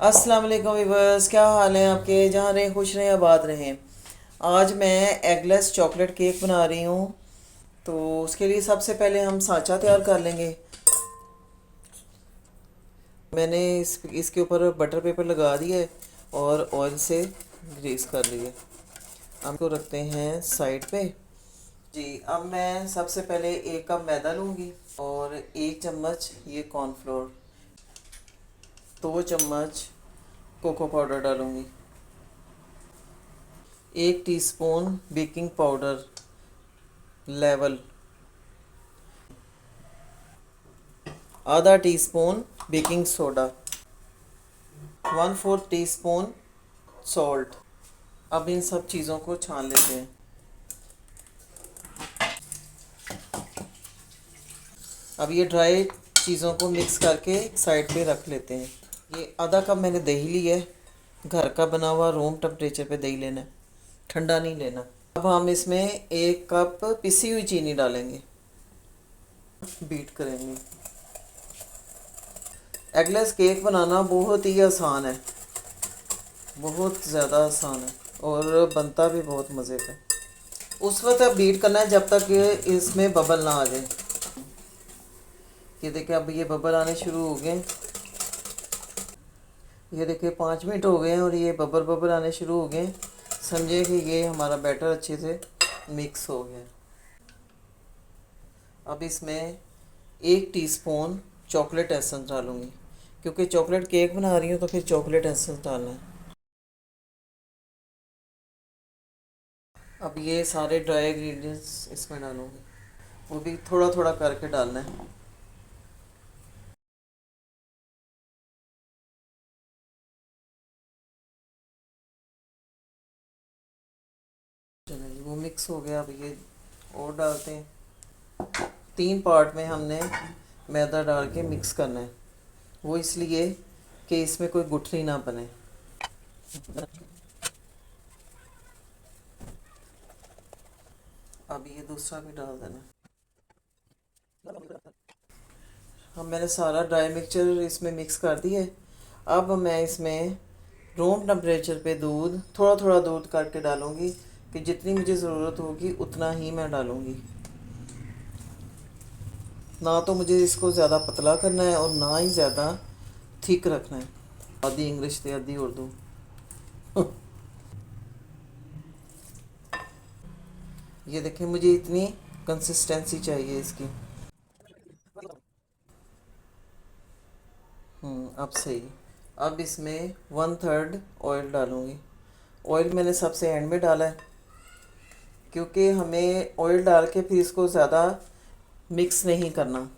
अस्सलाम वालेकुम वीवर्स, क्या हाल है आपके? जहाँ रहें खुश रहें आबाद रहें। आज मैं एगलेस चॉकलेट केक बना रही हूँ। तो उसके लिए सबसे पहले हम सांचा तैयार कर लेंगे। मैंने इसके ऊपर बटर पेपर लगा दिया है और ऑयल से ग्रीस कर लिया। हम को रखते हैं साइड पे। जी, अब मैं सबसे पहले 1 कप मैदा लूँगी और 1 चम्मच ये कॉर्नफ्लोर, 2 चम्मच कोको पाउडर डालूँगी, 1 teaspoon baking powder level, ½ teaspoon baking soda, 1/4 teaspoon salt. अब इन सब चीज़ों को छान लेते हैं। अब ये ड्राई चीज़ों को मिक्स करके साइड पे रख लेते हैं। ये ½ कप मैंने दही लिया है। घर का बना हुआ रूम टेम्परेचर पे दही लेना है, ठंडा नहीं लेना। अब हम इसमें 1 कप पिसी हुई चीनी डालेंगे, बीट करेंगे। एगलेस केक बनाना बहुत ही आसान है, बहुत ज़्यादा आसान है और बनता भी बहुत मज़े का है। उस वक्त अब बीट करना है जब तक इसमें बबल ना आ जाए। ये देखिए, अब ये बबल आने शुरू हो गए। ये देखिए 5 मिनट हो गए हैं और ये बबल बबल आने शुरू हो गए। समझे कि ये हमारा बैटर अच्छे से मिक्स हो गया। अब इसमें 1 टीस्पून चॉकलेट एसेंस डालूँगी, क्योंकि चॉकलेट केक बना रही हूँ तो फिर चॉकलेट एसेंस डालना है। अब ये सारे ड्राई इंग्रेडिएंट्स इसमें डालूँगी, वो भी थोड़ा थोड़ा करके डालना है। चलिए, वो मिक्स हो गया। अब ये और डालते हैं। 3 पार्ट में हमने मैदा डाल के मिक्स करना है, वो इसलिए कि इसमें कोई गुठली ना बने। अब ये दूसरा भी डाल देना। अब मैंने सारा ड्राई मिक्सचर इसमें मिक्स कर दिया है। अब मैं इसमें रूम टेम्परेचर पे दूध, थोड़ा थोड़ा दूध करके डालूँगी कि जितनी मुझे ज़रूरत होगी उतना ही मैं डालूँगी। ना तो मुझे इसको ज़्यादा पतला करना है और ना ही ज़्यादा थिक रखना है। आधी इंग्लिश थी आधी उर्दू। ये देखिए, मुझे इतनी कंसिस्टेंसी चाहिए इसकी। अब सही। अब इसमें 1/3 ऑयल डालूँगी। ऑयल मैंने सबसे एंड में डाला है, क्योंकि हमें ऑयल डाल के फिर इसको ज़्यादा मिक्स नहीं करना।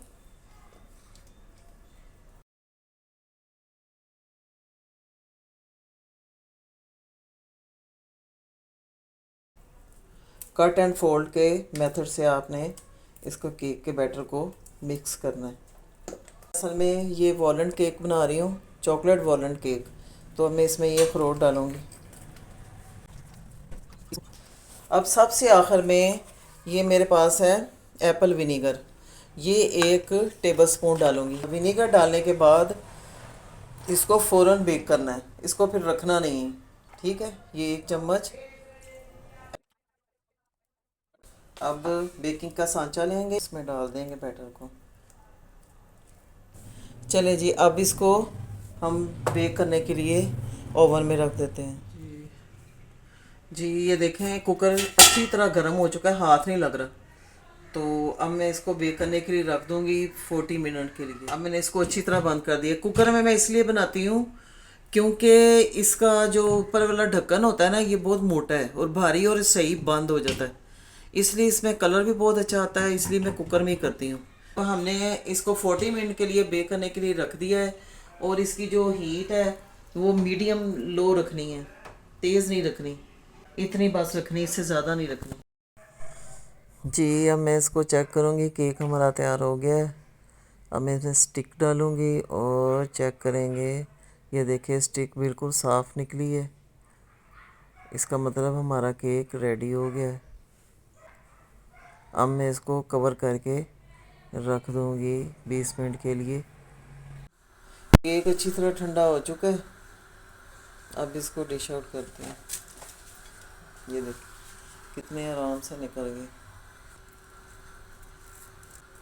कट एंड फोल्ड के मेथड से आपने इसको केक के बैटर को मिक्स करना है। असल में ये वॉलनट केक बना रही हूँ, चॉकलेट वॉलनट केक, तो मैं इसमें ये अखरोट डालूँगी। अब सबसे आखिर में ये मेरे पास है एप्पल विनीगर, ये 1 टेबलस्पून डालूँगी। विनीगर डालने के बाद इसको फ़ौरन बेक करना है, इसको फिर रखना नहीं है। ठीक है, ये 1 चम्मच। अब बेकिंग का सांचा लेंगे, इसमें डाल देंगे बैटर को। चले जी, अब इसको हम बेक करने के लिए ओवन में रख देते हैं। जी, ये देखें कुकर अच्छी तरह गर्म हो चुका है, हाथ नहीं लग रहा। तो अब मैं इसको बेक करने के लिए रख दूंगी 40 मिनट के लिए। अब मैंने इसको अच्छी तरह बंद कर दिया। कुकर में मैं इसलिए बनाती हूँ क्योंकि इसका जो ऊपर वाला ढक्कन होता है ना, ये बहुत मोटा है और भारी, और सही बंद हो जाता है। इसलिए इसमें कलर भी बहुत अच्छा आता है, इसलिए मैं कुकर में ही करती हूँ। तो हमने इसको 40 मिनट के लिए बेक करने के लिए रख दिया है, और इसकी जो हीट है वो मीडियम लो रखनी है, तेज़ नहीं रखनी, इतनी बस रखनी, इससे ज़्यादा नहीं रखनी। जी, अब मैं इसको चेक करूँगी, केक हमारा तैयार हो गया है। अब मैं इसमें स्टिक डालूँगी और चेक करेंगे। ये देखिए, स्टिक बिल्कुल साफ़ निकली है, इसका मतलब हमारा केक रेडी हो गया है। अब मैं इसको कवर करके रख दूँगी 20 मिनट के लिए। केक अच्छी तरह ठंडा हो चुका है। अब इसको डिश आउट करते हैं। ये देखिए कितने आराम से निकल गए।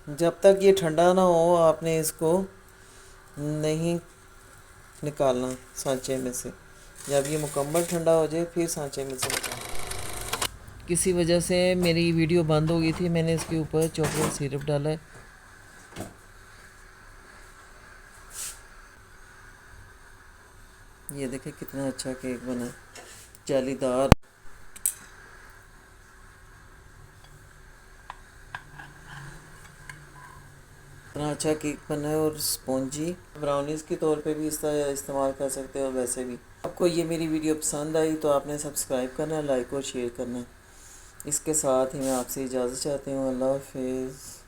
जब तक ये ठंडा ना हो आपने इसको नहीं निकालना सांचे में से। जब ये मुकम्मल ठंडा हो जाए फिर सांचे में से निकालना। किसी वजह से मेरी वीडियो बंद हो गई थी, मैंने इसके ऊपर चॉकलेट सिरप डाला है। ये देखें कितना अच्छा केक बना है, जालीदार। इतना अच्छा केक बना है और स्पॉन्जी। ब्राउनीज़ के तौर पे भी इसका इस्तेमाल कर सकते हो। वैसे भी आपको ये मेरी वीडियो पसंद आई तो आपने सब्सक्राइब करना है, लाइक और शेयर करना है। इसके साथ ही मैं आपसे इजाज़त चाहती हूँ। अल्लाह हाफिज़।